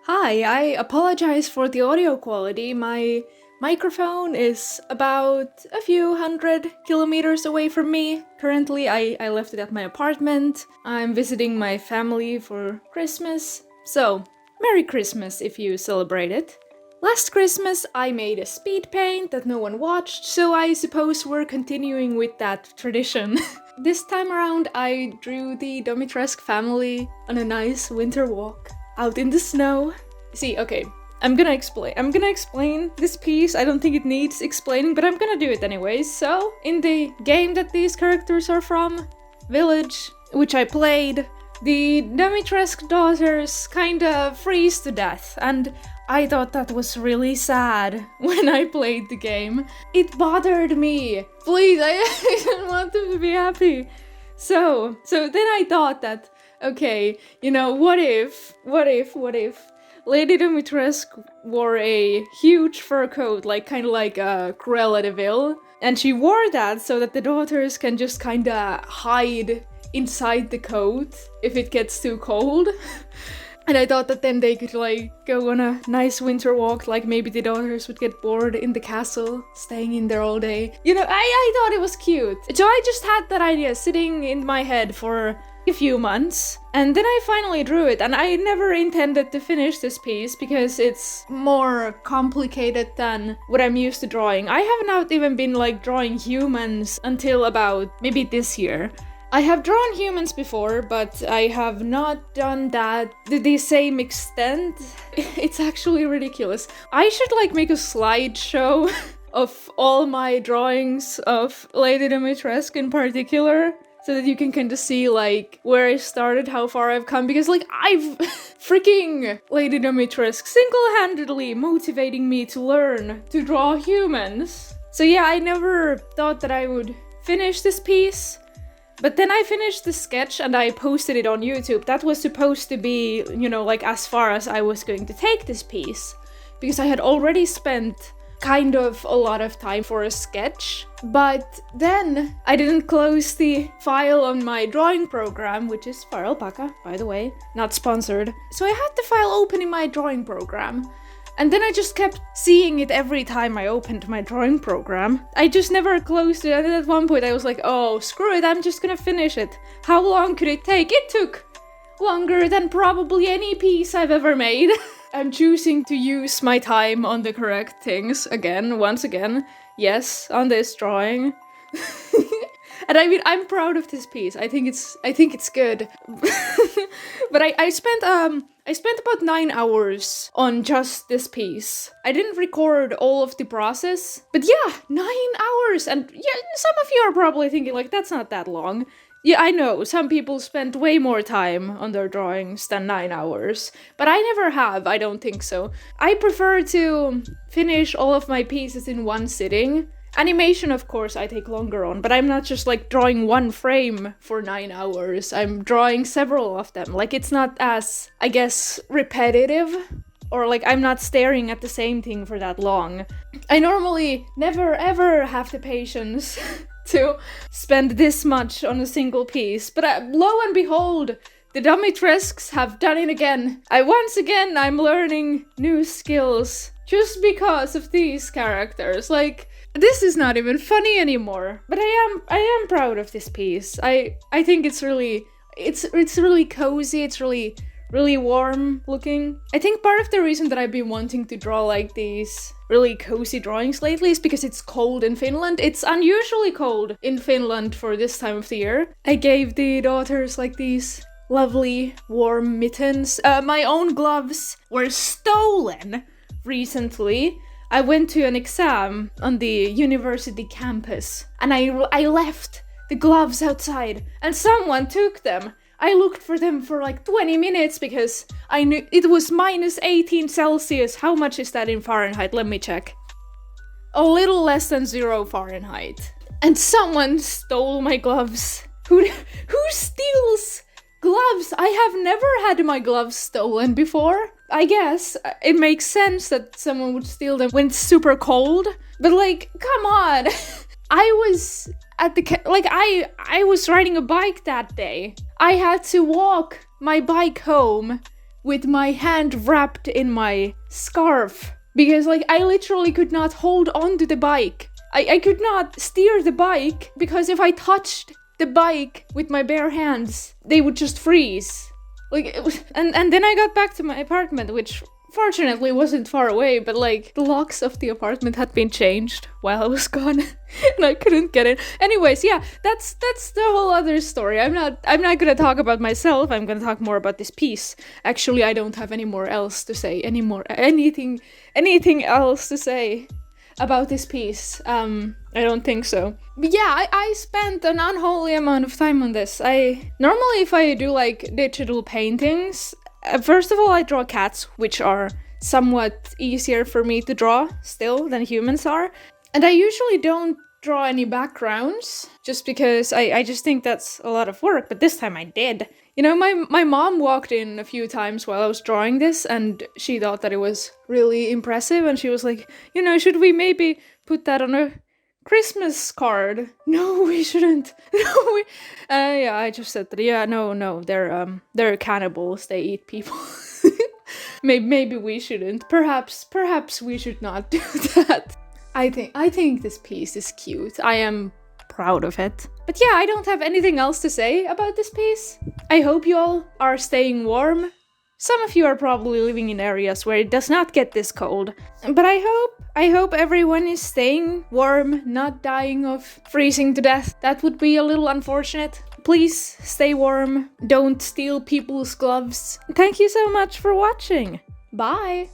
Hi, I apologize for the audio quality. My microphone is about a few hundred kilometers away from me. Currently, I left it at my apartment. I'm visiting my family for Christmas. So, Merry Christmas if you celebrate it. Last Christmas, I made a speed paint that no one watched, so I suppose we're continuing with that tradition. This time around, I drew the Domitresk family on a nice winter walk out in the snow. See, okay, I'm gonna explain this piece. I don't think it needs explaining, but I'm gonna do it anyways. So, in the game that these characters are from, Village, which I played, the Domitresk daughters kinda freeze to death, and I thought that was really sad when I played the game. It bothered me. Please, I didn't want them to be happy. So then I thought that, okay, what if Lady Dimitrescu wore a huge fur coat, kind of like Cruella de Vil, and she wore that so that the daughters can just kind of hide inside the coat if it gets too cold. And I thought that then they could go on a nice winter walk, maybe the daughters would get bored in the castle, staying in there all day. I thought it was cute. So I just had that idea sitting in my head for a few months, and then I finally drew it, and I never intended to finish this piece because it's more complicated than what I'm used to drawing. I have not even been drawing humans until about maybe this year. I have drawn humans before, but I have not done that to the same extent. It's actually ridiculous. I should make a slideshow of all my drawings of Lady Dimitrescu in particular, so that you can kind of see where I started, how far I've come, because I've freaking Lady Dimitrescu single-handedly motivating me to learn to draw humans. So yeah, I never thought that I would finish this piece. But then I finished the sketch and I posted it on YouTube. That was supposed to be, as far as I was going to take this piece. Because I had already spent kind of a lot of time for a sketch. But then I didn't close the file on my drawing program, which is FireAlpaca, by the way, not sponsored. So I had the file open in my drawing program. And then I just kept seeing it every time I opened my drawing program. I just never closed it, and then at one point I was like, oh, screw it, I'm just gonna finish it. How long could it take? It took longer than probably any piece I've ever made. I'm choosing to use my time on the correct things once again. Yes, on this drawing. And I mean, I'm proud of this piece. I think it's good. But I spent about 9 hours on just this piece. I didn't record all of the process, but yeah, 9 hours. And yeah, some of you are probably thinking that's not that long. Yeah, I know, some people spend way more time on their drawings than 9 hours, but I never have, I don't think so. I prefer to finish all of my pieces in one sitting. Animation, of course, I take longer on, but I'm not just drawing one frame for 9 hours. I'm drawing several of them. It's not as, I guess, repetitive, or I'm not staring at the same thing for that long. I normally never ever have the patience to spend this much on a single piece, but lo and behold, the Domitresks have done it again. I'm learning new skills just because of these characters. This is not even funny anymore, but I am proud of this piece. I think it's really cozy. It's really warm looking. I think part of the reason that I've been wanting to draw these really cozy drawings lately is because it's cold in Finland. It's unusually cold in Finland for this time of the year. I gave the daughters these lovely warm mittens. My own gloves were stolen recently. I went to an exam on the university campus, and I left the gloves outside, and someone took them. I looked for them for 20 minutes because I knew it was minus 18 Celsius. How much is that in Fahrenheit? Let me check. A little less than 0 Fahrenheit. And someone stole my gloves. Who steals gloves? I have never had my gloves stolen before. I guess it makes sense that someone would steal them when it's super cold, but come on. I was at the I was riding a bike that day. I had to walk my bike home with my hand wrapped in my scarf. Because like I literally could not hold on to the bike. I could not steer the bike because if I touched the bike with my bare hands, they would just freeze. Like it was, and then I got back to my apartment, which fortunately wasn't far away, but like the locks of the apartment had been changed while I was gone and I couldn't get in. Anyways, yeah, that's the whole other story. I'm not gonna talk about myself, I'm gonna talk more about this piece. Actually, I don't have any more else to say, anything else to say about this piece. I don't think so. But yeah, I spent an unholy amount of time on this. Normally if I do like digital paintings, first of all I draw cats, which are somewhat easier for me to draw still than humans are. And I usually don't draw any backgrounds, just because I just think that's a lot of work, but this time I did. You know, my mom walked in a few times while I was drawing this, and she thought that it was really impressive, and she was like, you know, should we maybe put that on a Christmas card? No, we shouldn't. No, yeah, I just said that, yeah, no, they're cannibals, they eat people. Maybe we shouldn't. Perhaps we should not do that. I think this piece is cute. I am proud of it. But yeah, I don't have anything else to say about this piece. I hope you all are staying warm. Some of you are probably living in areas where it does not get this cold. But I hope everyone is staying warm, not dying of freezing to death. That would be a little unfortunate. Please stay warm. Don't steal people's gloves. Thank you so much for watching. Bye!